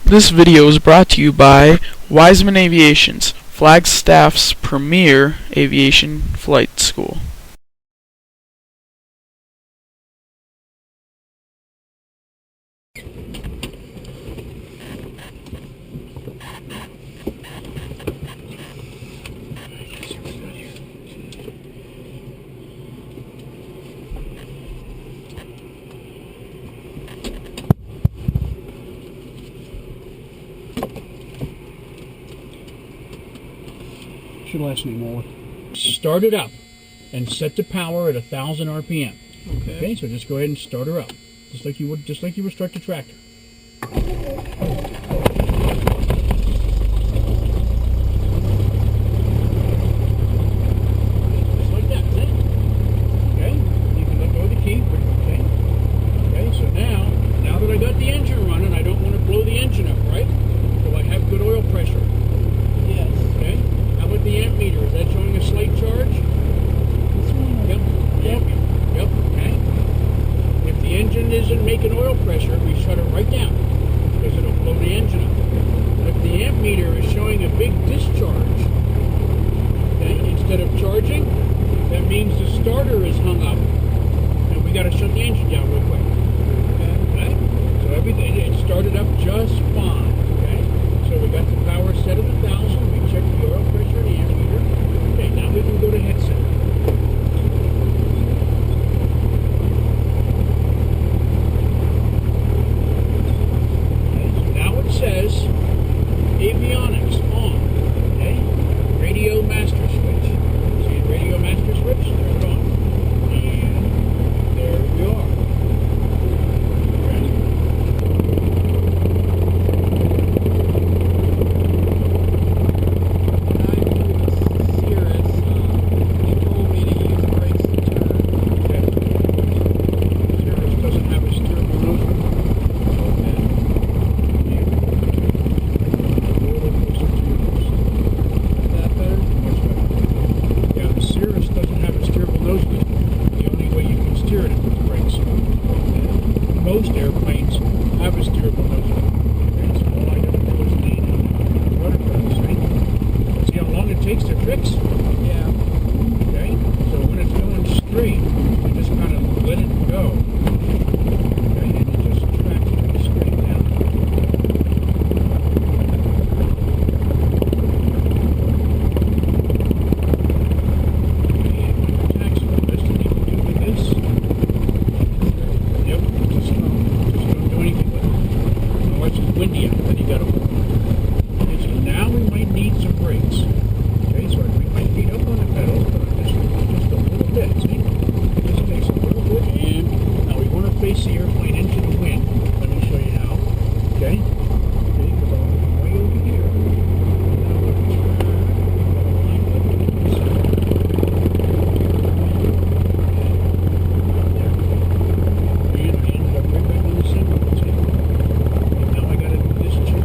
This video is brought to you by Wiseman Aviation's Flagstaff's premier aviation flight school. Should last anymore. Start it up and set the power at 1,000 RPM. Okay, so just go ahead and start her up, just like you would start the tractor. Just like that, see? Okay, you can let go of the key. Okay. Okay, so now that I got the engine running, I don't want to blow the engine up, right? So I have good oil pressure. Yes. Okay. How about the amp meter? Is that showing a slight charge? Yep. Yep. Okay. If the engine isn't making oil pressure, we shut it right down because it'll blow the engine up. If the amp meter is showing a big discharge, okay, instead of charging, that means the starter is hung up, and we got to shut the engine down real quick. Okay. So everything it started up just fine. Okay. So we got the power set at 1,000. We checked the oil pressure and the amp meter. Okay, now we can go to headset. Okay, so now it says avionics on. Okay, radio master switch. See the radio master switch? Turn it on. And there we are. Most airplanes have a steerable nose. Okay, so all I gotta do is lean on the rudder pedals, right? See how long it takes to fix? Yeah. Okay, so when it's going straight, you just kind of let it go. Okay, and it just tracks pretty straight down. And tax the best thing you can do with this. Yep, just don't do anything with it. Otherwise it's windy out, then you gotta move. Okay, so now we might need some brakes. Okay, so I bring my feet up on the pedals, but I'm just a little bit, see? It just takes a little bit, and now we want to face the airplane into the wind. Let me show you how. Okay? Okay, because I want to be way over here. Now we're going to line up with this. And up right back on the center. See? And now I got to do this check.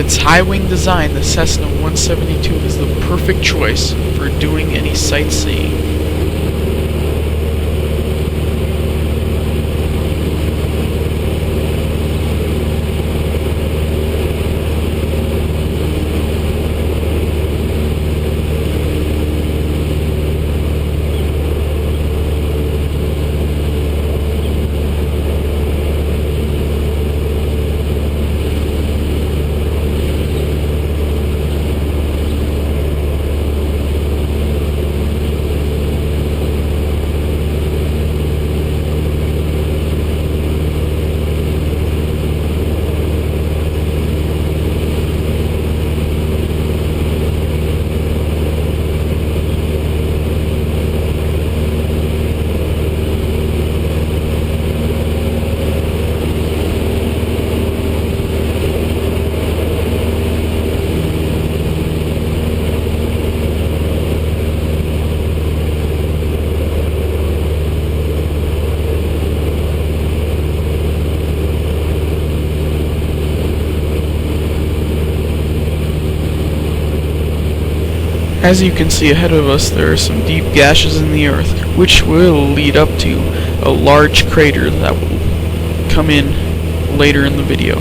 its high-wing design, the Cessna 172 is the perfect choice for doing any sightseeing. As you can see ahead of us, there are some deep gashes in the earth, which will lead up to a large crater that will come in later in the video.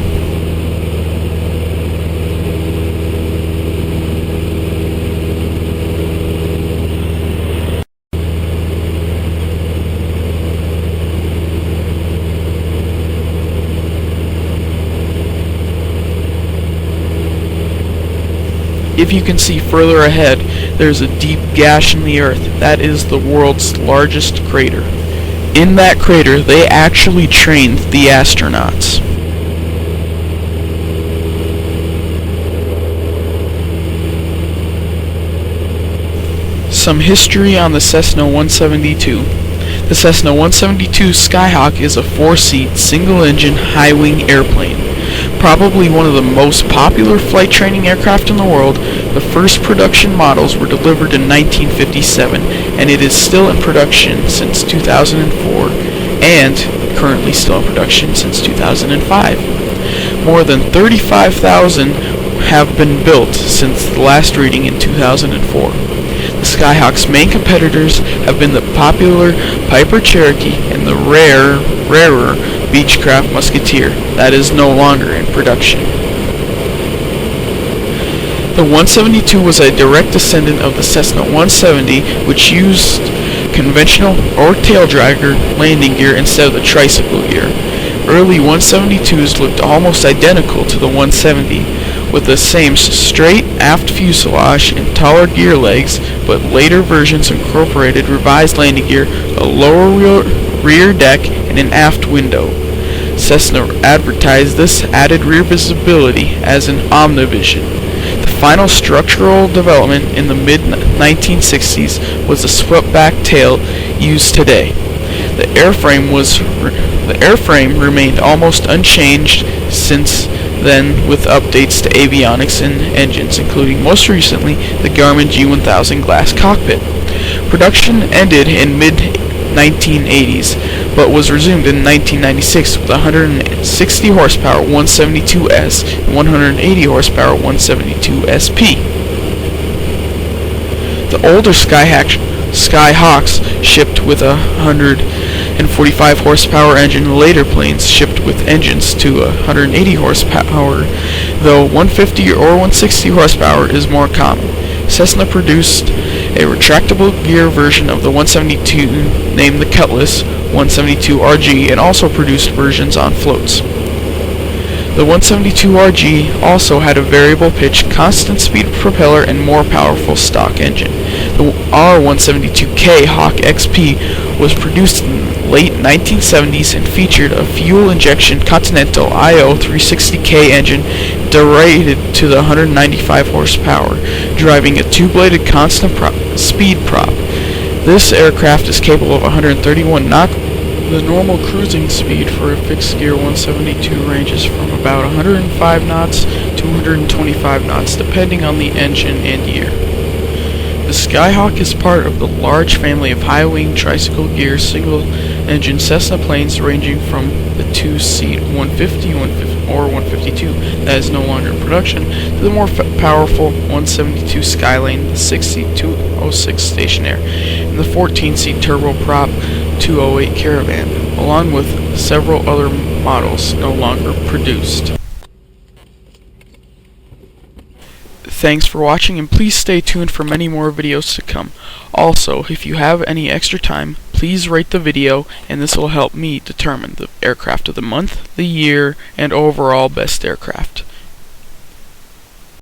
If you can see further ahead, there's a deep gash in the earth. That is the world's largest crater. In that crater, they actually trained the astronauts. Some history on the Cessna 172. The Cessna 172 Skyhawk is a 4-seat, single-engine, high-wing airplane. Probably one of the most popular flight training aircraft in the world. The first production models were delivered in 1957, and it is still in production since 2004, and currently still in production since 2005. More than 35,000 have been built since the last reading in 2004. The Skyhawk's main competitors have been the popular Piper Cherokee and the rarer Beechcraft Musketeer that is no longer in production. The 172 was a direct descendant of the Cessna 170, which used conventional or tail-dragger landing gear instead of the tricycle gear. Early 172s looked almost identical to the 170, with the same straight aft fuselage and taller gear legs, but later versions incorporated revised landing gear, a lower rear deck, and an aft window. Cessna advertised this added rear visibility as an Omnivision. The final structural development in the mid-1960s was the swept-back tail used today. The airframe remained almost unchanged since then, with updates to avionics and engines, including most recently the Garmin G1000 glass cockpit. Production ended in mid-1980s, but was resumed in 1996 with 160 horsepower 172S and 180 horsepower 172SP. The older Skyhawks shipped with a 145 horsepower engine. Later planes shipped with engines to 180 horsepower, though 150 or 160 horsepower is more common. Cessna produced a retractable gear version of the 172 named the Cutlass 172RG, and also produced versions on floats. The 172RG also had a variable pitch, constant speed propeller, and more powerful stock engine. The R172K Hawk XP was produced in the late 1970s and featured a fuel injection Continental IO 360K engine derated to the 195 horsepower, driving a two-bladed constant speed prop. This aircraft is capable of 131 knots. The normal cruising speed for a fixed-gear 172 ranges from about 105 knots to 125 knots, depending on the engine and year. The Skyhawk is part of the large family of high-wing tricycle-gear single-engine Cessna planes ranging from the two-seat 150, or 152 that is no longer in production to the more powerful 172 Skylane, the 6-seat 206 Stationaire, and the 14-seat turboprop 208 Caravan, along with several other models no longer produced. Thanks for watching, and please stay tuned for many more videos to come. Also, if you have any extra time, please rate the video, and this will help me determine the aircraft of the month, the year, and overall best aircraft.